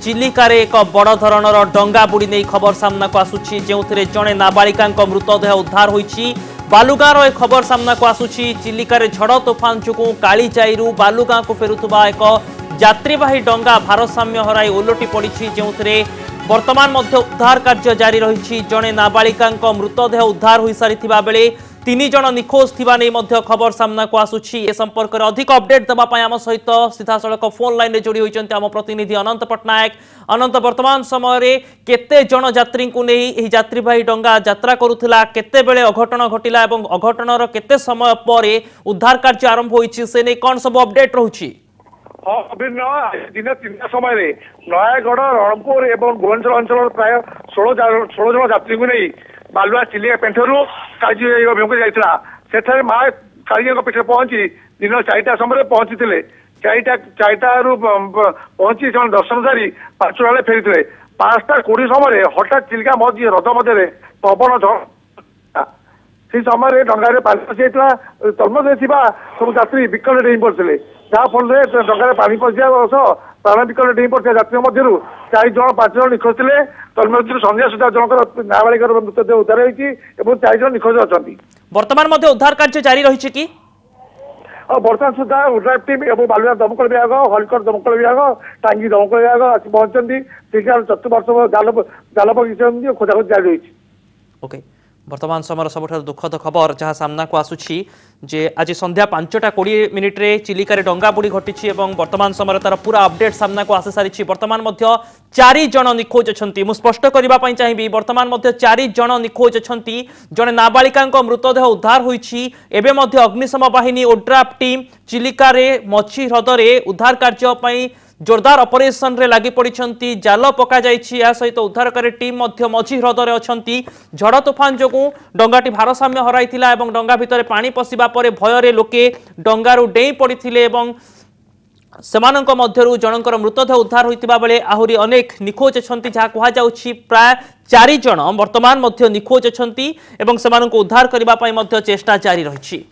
चिलिकार एक बड़ धरणर डंगा बुड़ी नहीं खबर सामना को आसुची जो जड़े नाबालिका मृतदेह उद्धार होईची। बालुगाँव एक खबर सामना को आसुची चिलिकार झड़ तोफान जो कालीजाईरू बालुगाँ को फेरुवा एक यात्रीवाही डंगा भारसाम्य हराई ओलटी पड़ी जो वर्तमान मध्य उद्धार कार्य जारी रही। जड़े नाबालिका मृतदेह उद्धार हो सारी बेले 3 जन निखोज थिबा नै मध्य खबर सामना को आसुची। ए संपर्क में अधिक अपडेट देबा पय आम सहित सीधा सड़क फोन लाइन रे जोड़ी होइचंती आम प्रतिनिधि अनंत पटनायक। अनंत, वर्तमान समय रे केते जन यात्री को नै एही यात्रीवाही डंगा यात्रा करुथिला, केते बेले अघटन घटिला एवं अघटनर केते समय पर उद्धार कार्य आरंभ होइची से नै कोन सब अपडेट रहउची? हाँ अभिन्न दिन 3 समय नयागढ़ रणपुर एवं भुवनेश्वर अंचल प्राय 16 जन यात्री को नहीं बालुआ चिलिका पेंठरू काजी जाइला सेठारे माँ काली पीठ पहुंची दिन 4टा समय पहुंची थे। 4टारू पहुंची से दर्शन सारी 5 बेले फेरी 5टा 20 समय हठात चिलिका मझी रद मध्य पवन झड़ से समय डंगार पानी पशि तन्मध्य सब यात्री विकल डेई पड़ते जहाँफल डंगार पानी पशिया सह प्राण विकल डेई पड़ता यात्री मध्य 4 जन 5 जन निखोज थे। तन्मध्य संध्या सुधा जनकर नाबालिका मृतदेह उद्धार होती 4 जन निखोज अच्छा। वर्तमान मध्य उद्धार कार्य जारी रही कि बर्तमान सुधा उड्राइव टीम और बालुआ दमकल विभाग हरिकर दमकल विभाग टांगी दमकल विभाग आसी पहुंचती चतुर्थ जाल पकड़ खोजाखोज जारी रही। ओके, वर्तमान समय सबुठ दुखद खबर जहाँ सामना को आसुची जे आज संध्या 5:20 चिलिकार डंगा बुड़ी घटी और वर्तमान समय तार पूरा अपडेट सामना को आसी सारी। वर्तमान 4 जन निखोज अच्छा। मुझे स्पष्ट करने चाहिए वर्तमान 4 जन निखोज अच्छा। जड़े नाबालिका मृतदेह उद्धार होईची। एबे मध्य अग्निशम बाहिनी ओड्राफ टीम चिलिकार मछी ह्रदरे उद्धार कार्य जोरदार ऑपरेशन रे लगी पड़ी। जाल पका सहित उद्धारकारी टीम मझी ह्रदरे अच्छा। झड़ तोफान जो डंगाटी भारसाम्य हराई डंगा भितर पानी पशिबा परे भୟରେ लोके डंगारू डेई पड़ते सेमानक मध्यरु जनकर मृतदेह उद्धार होइतिबा बेले आहुरी अनेक निखोज अछंती जहा कहा जाउछि। प्राय 4 जन वर्तमान मध्य निखोज अछंती एवं सेमानक उद्धार करिबा पई मध्य चेष्टा जारी रहिछि।